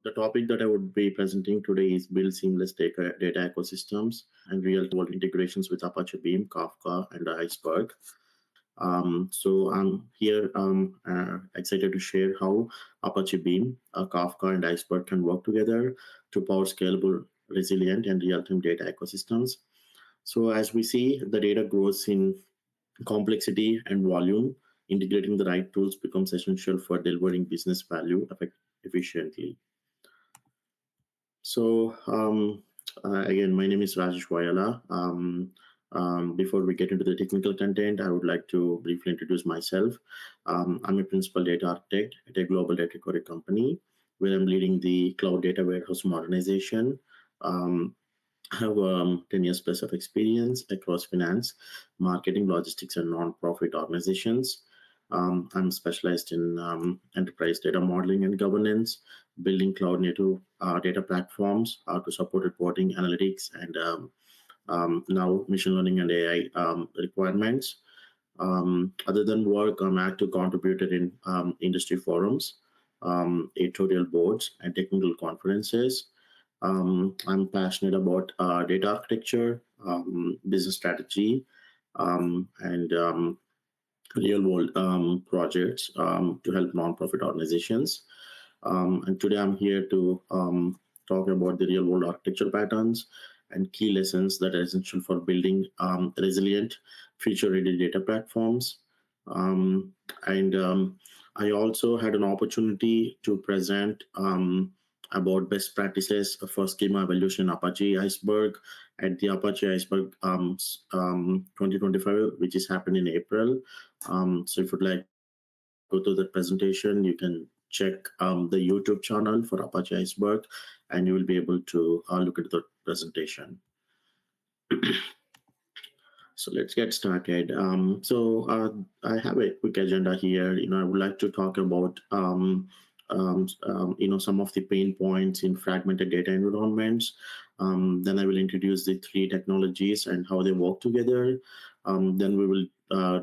The topic that I would be presenting today is build seamless data ecosystems and real-world integrations with Apache Beam, Kafka, and Iceberg. So I'm here excited to share how Apache Beam, Kafka, and Iceberg can work together to power scalable, resilient, and real-time data ecosystems. So as we see, the data grows in complexity and volume. Integrating the right tools becomes essential for delivering business value efficiently. So, again, my name is Rajesh Vayyala. Before we get into the technical content, I would like to briefly introduce myself. I'm a principal data architect at a global data query company where I'm leading the cloud data warehouse modernization. Um, I have 10 years plus of experience across finance, marketing, logistics, and non-profit organizations. I'm specialized in enterprise data modeling and governance, building cloud native data platforms to support reporting, analytics, and now machine learning and AI requirements. Other than work, I'm active contributor in industry forums, editorial boards, and technical conferences. I'm passionate about data architecture, business strategy, and real world projects to help nonprofit organizations. And today I'm here to talk about the real world architecture patterns and key lessons that are essential for building resilient, future ready data platforms. Um, and I also had an opportunity to present about best practices for schema evaluation in Apache Iceberg at the Apache Iceberg 2025, which is happened in April. So if you'd like to go through that presentation, you can check the YouTube channel for Apache Iceberg, and you will be able to look at the presentation. So let's get started. I have a quick agenda here. I would like to talk about some of the pain points in fragmented data environments. Then I will introduce the three technologies and how they work together. Then we will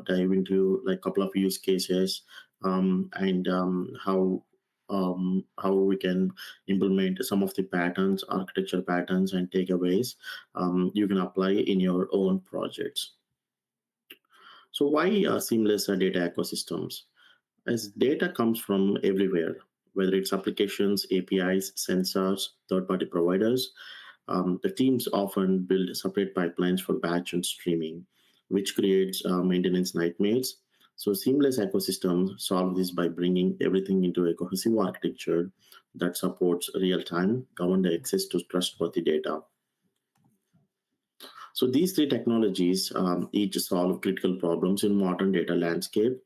dive into like a couple of use cases and how we can implement some of the patterns, architecture patterns, and takeaways you can apply in your own projects. So why seamless data ecosystems? As data comes from everywhere, whether it's applications, APIs, sensors, third-party providers, the teams often build separate pipelines for batch and streaming, which creates maintenance nightmares. So seamless ecosystems solve this by bringing everything into a cohesive architecture that supports real-time governed access to trustworthy data. So these three technologies each solve critical problems in modern data landscape.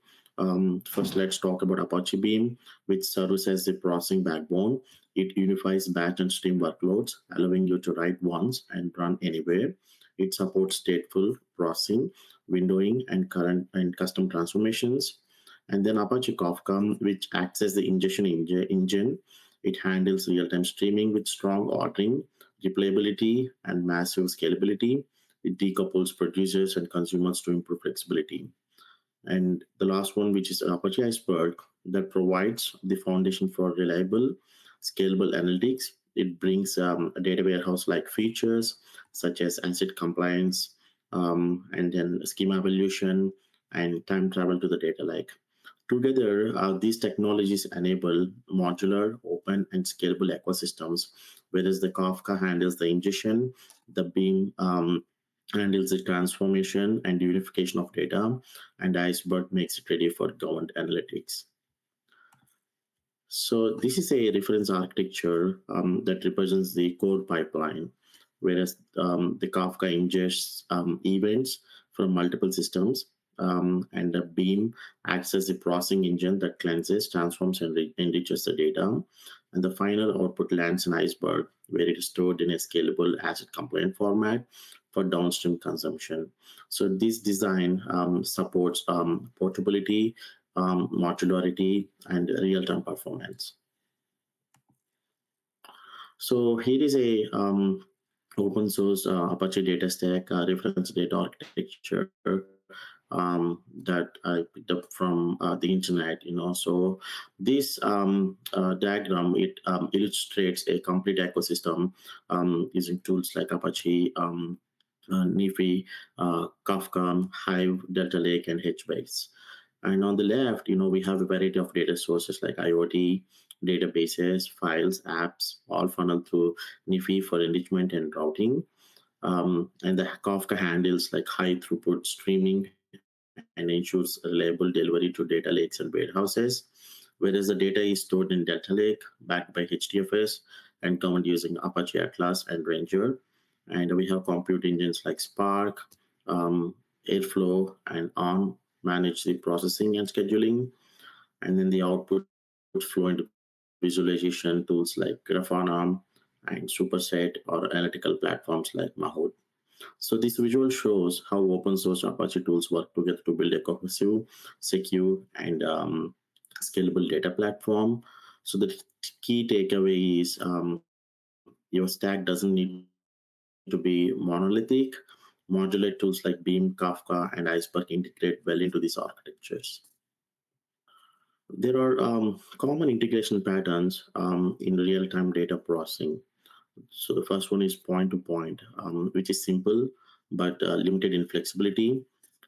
First, let's talk about Apache Beam, which serves as the processing backbone. It unifies batch and stream workloads, allowing you to write once and run anywhere. It supports stateful processing, windowing, and current and custom transformations. And then Apache Kafka, which acts as the ingestion engine. It handles real-time streaming with strong ordering, replayability, and massive scalability. It decouples producers and consumers to improve flexibility. And the last one, which is Apache Iceberg, that provides the foundation for reliable, scalable analytics. It brings a data warehouse like features such as asset compliance, and then schema evaluation and time travel to the data lake. Together, these technologies enable modular, open, and scalable ecosystems, whereas the Kafka handles the ingestion, the Beam handles the transformation and unification of data, and Iceberg makes it ready for governed analytics. So this is a reference architecture that represents the core pipeline, whereas the Kafka ingests events from multiple systems, and the Beam acts as the processing engine that cleanses, transforms, and enriches the data. And the final output lands in Iceberg, where it is stored in a scalable asset-compliant format for downstream consumption. So this design supports portability, modularity, and real-time performance. So here is a open source Apache data stack reference data architecture. that I picked up from the internet. So this diagram, it illustrates a complete ecosystem using tools like Apache, Nifi, Kafka, Hive, Delta Lake, and HBase. And on the left, we have a variety of data sources like IoT, databases, files, apps, all funneled through Nifi for enrichment and routing. And the Kafka handles like high throughput streaming and ensures reliable delivery to data lakes and warehouses, whereas the data is stored in Delta Lake backed by HDFS and governed using Apache Atlas and Ranger. And we have compute engines like Spark, um, Airflow, and On manage the processing and scheduling. And then the output flow into visualization tools like Grafana and Superset or analytical platforms like Mahout. So this visual shows how open source Apache tools work together to build a cohesive, secure, and scalable data platform. So the key takeaway is your stack doesn't need to be monolithic. Modular tools like Beam, Kafka, and Iceberg integrate well into these architectures. There are common integration patterns in real-time data processing. So the first one is point to point, which is simple but limited in flexibility.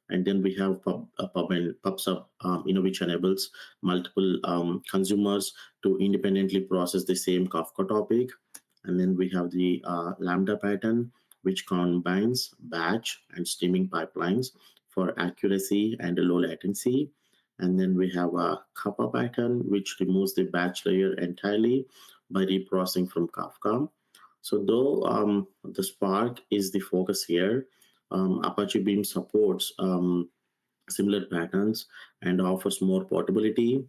And then we have pub and pub sub, which enables multiple consumers to independently process the same Kafka topic. And then we have the Lambda pattern, which combines batch and streaming pipelines for accuracy and low latency. And then we have a Kappa pattern, which removes the batch layer entirely by reprocessing from Kafka. So though the Spark is the focus here, Apache Beam supports similar patterns and offers more portability.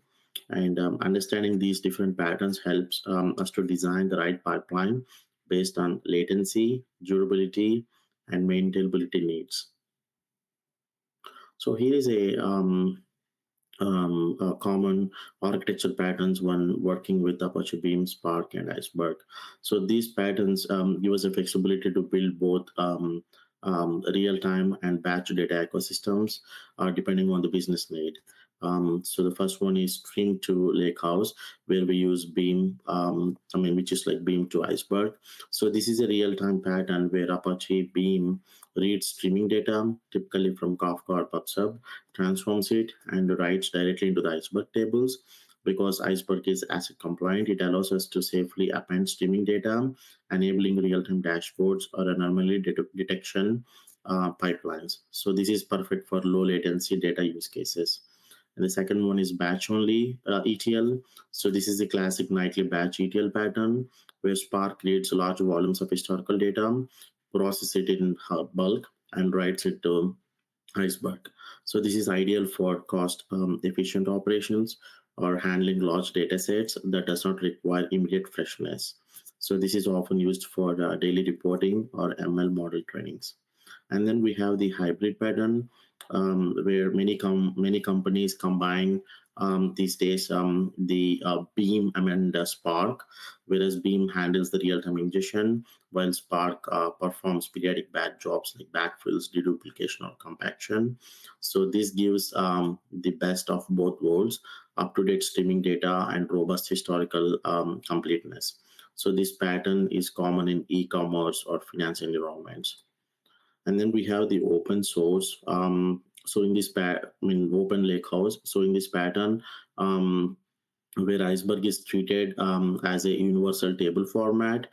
And understanding these different patterns helps us to design the right pipeline based on latency, durability, and maintainability needs. So here is a common architecture patterns when working with Apache Beam, Spark, and Iceberg. So these patterns give us a flexibility to build both real-time and batch data ecosystems depending on the business need. So the first one is stream to lakehouse, where we use Beam, which is like Beam to Iceberg. So this is a real-time pattern where Apache Beam reads streaming data, typically from Kafka or PubSub, transforms it, and writes directly into the Iceberg tables. Because Iceberg is ACID compliant, it allows us to safely append streaming data, enabling real-time dashboards or anomaly detection pipelines. So this is perfect for low latency data use cases. And the second one is batch only ETL. So this is the classic nightly batch ETL pattern where Spark creates large volumes of historical data, process it in bulk, and writes it to Iceberg. So this is ideal for cost efficient operations or handling large data sets that does not require immediate freshness. So this is often used for daily reporting or ML model trainings. And then we have the hybrid pattern, where many companies combine these days the Beam and Spark, whereas Beam handles the real-time ingestion, while Spark performs periodic batch jobs like backfills, deduplication, or compaction. So this gives the best of both worlds: up-to-date streaming data and robust historical completeness. So this pattern is common in e-commerce or finance environments. And then we have the open source. So in this open lakehouse. So in this pattern, where Iceberg is treated as a universal table format,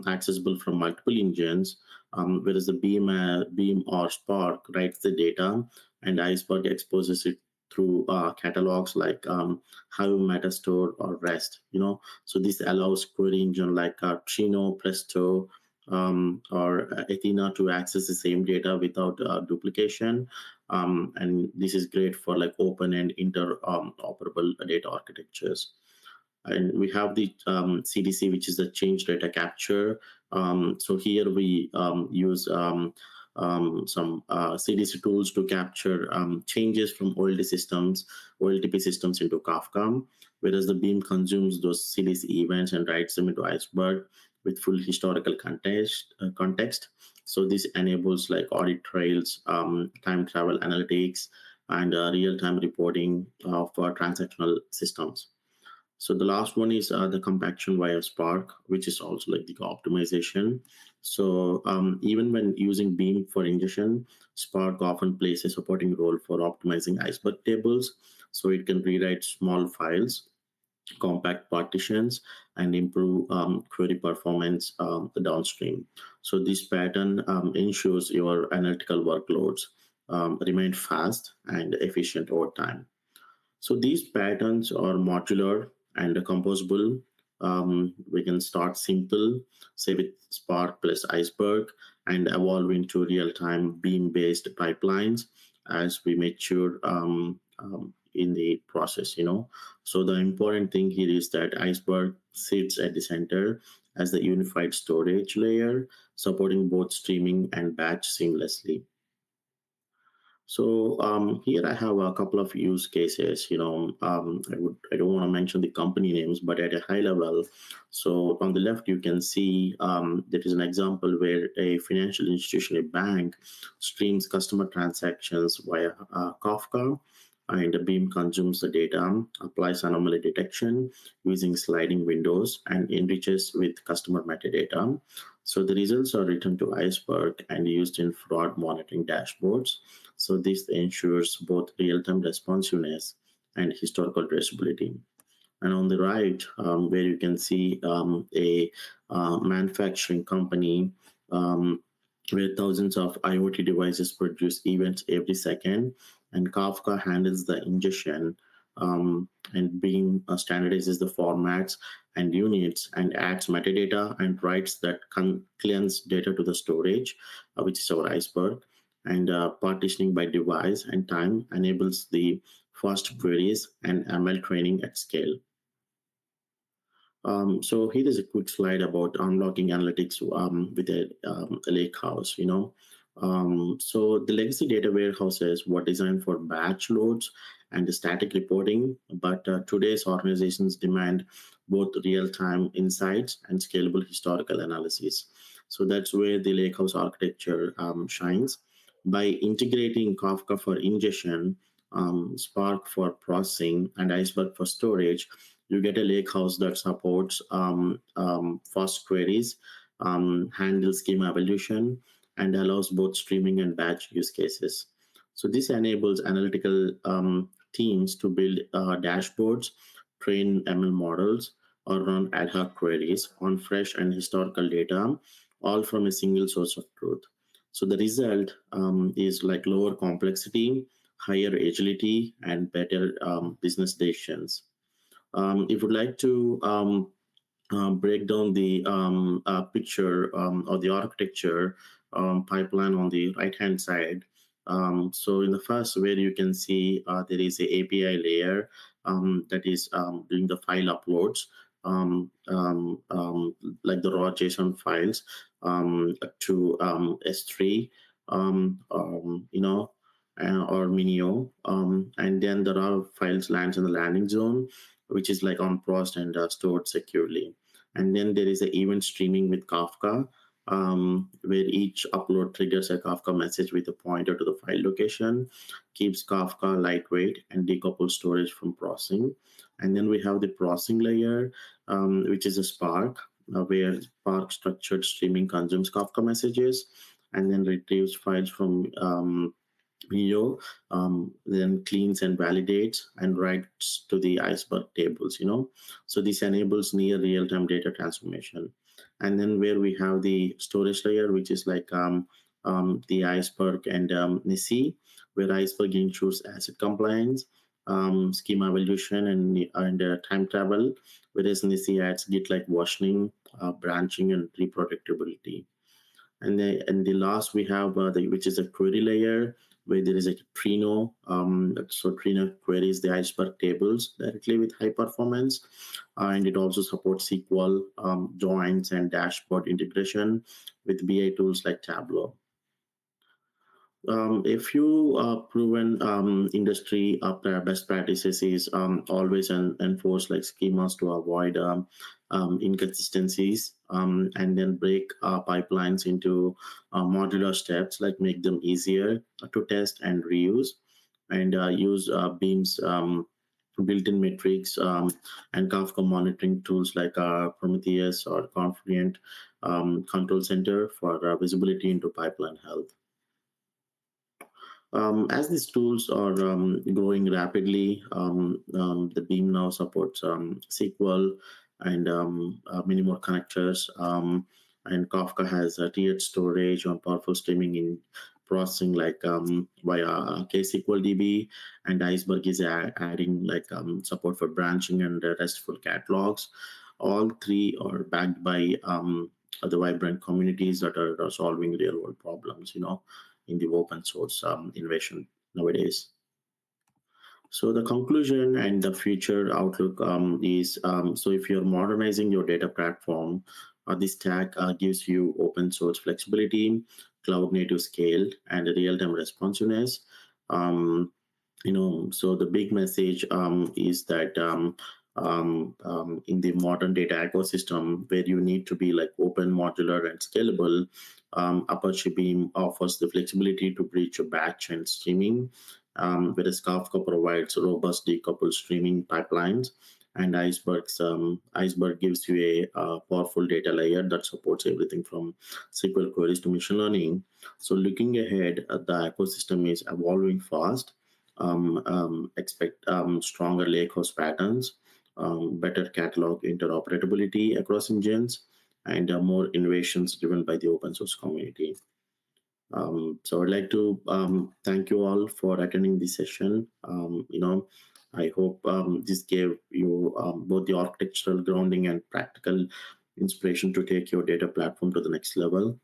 accessible from multiple engines, whereas the Beam or Spark writes the data, and Iceberg exposes it through catalogs like Hive, Metastore, or REST. So this allows query engine like Trino, Presto, or Athena to access the same data without duplication. And this is great for like open and interoperable data architectures. And we have the CDC, which is the change data capture. So here we use some CDC tools to capture changes from OLTP systems into Kafka, whereas the Beam consumes those CDC events and writes them into Iceberg with full historical context. So this enables like audit trails, time travel analytics, and real-time reporting for transactional systems. So the last one is the compaction via Spark, which is also like the optimization. So even when using Beam for ingestion, Spark often plays a supporting role for optimizing Iceberg tables. So it can rewrite small files, compact partitions, and improve query performance downstream. So this pattern ensures your analytical workloads remain fast and efficient over time. So these patterns are modular and composable. We can start simple, say with Spark plus Iceberg, and evolve into real-time beam-based pipelines as we mature in the process. So the important thing here is that Iceberg sits at the center as the unified storage layer, supporting both streaming and batch seamlessly. So here I have a couple of use cases. I don't want to mention the company names, but at a high level. So on the left, you can see there is an example where a financial institution, a bank, streams customer transactions via Kafka, and Beam consumes the data, applies anomaly detection using sliding windows, and enriches with customer metadata. So the results are written to Iceberg and used in fraud monitoring dashboards. So this ensures both real-time responsiveness and historical traceability. And on the right, where you can see a manufacturing company where thousands of IoT devices produce events every second, and Kafka handles the ingestion, and Beam standardizes the formats and units and adds metadata and writes that cleans data to the storage, which is our Iceberg. And partitioning by device and time enables the fast queries and ML training at scale. So here is a quick slide about unlocking analytics with a lakehouse. So the legacy data warehouses were designed for batch loads and static reporting, but today's organizations demand both real-time insights and scalable historical analysis. So that's where the lakehouse architecture shines. By integrating Kafka for ingestion, Spark for processing, and Iceberg for storage, you get a lakehouse that supports fast queries, handles schema evolution, and allows both streaming and batch use cases. So this enables analytical teams to build dashboards, train ML models, or run ad hoc queries on fresh and historical data, all from a single source of truth. So the result is like lower complexity, higher agility, and better business decisions. If you'd like to break down the picture or the architecture pipeline on the right hand side. So in the first, where you can see there is a API layer that is doing the file uploads, like the raw JSON files to S3, or Minio, and then the raw files lands in the landing zone, which is like unpaused and stored securely. And then there is an event streaming with Kafka, where each upload triggers a Kafka message with a pointer to the file location, keeps Kafka lightweight, and decouples storage from processing. And then we have the processing layer, which is a Spark, where Spark structured streaming consumes Kafka messages and then retrieves files from Mio, then cleans and validates and writes to the Iceberg tables. So this enables near real-time data transformation. And then where we have the storage layer, which is like the Iceberg and NISI, where Iceberg ensures asset compliance, schema evolution, and time travel, whereas NISI adds Git like versioning, branching, and reproducibility. And the last we have which is a query layer, where there is a Trino. So Trino queries the Iceberg tables directly with high performance, and it also supports SQL joins and dashboard integration with BI tools like Tableau. A few proven industry best practices is always enforce like schemas to avoid inconsistencies, and then break pipelines into modular steps, like make them easier to test and reuse, and use Beam's built-in metrics and Kafka monitoring tools like Prometheus or Confluent Control Center for visibility into pipeline health. As these tools are growing rapidly, the Beam now supports SQL and many more connectors. And Kafka has tiered storage on powerful streaming in processing, like via KSQL DB, and Iceberg is adding like support for branching and RESTful catalogs. All three are backed by the vibrant communities that are solving real world problems, in the open source innovation nowadays. So the conclusion and the future outlook is, so if you're modernizing your data platform, this stack gives you open source flexibility, cloud native scale, and real-time responsiveness. Um, so the big message is that in the modern data ecosystem, where you need to be like open, modular, and scalable, Apache Beam offers the flexibility to bridge a batch and streaming, whereas Kafka provides robust decoupled streaming pipelines, and Iceberg gives you a powerful data layer that supports everything from SQL queries to machine learning. So looking ahead, the ecosystem is evolving fast. Expect stronger lakehouse patterns, better catalog interoperability across engines, and more innovations driven by the open source community. So I'd like to thank you all for attending this session. I hope this gave you both the architectural grounding and practical inspiration to take your data platform to the next level.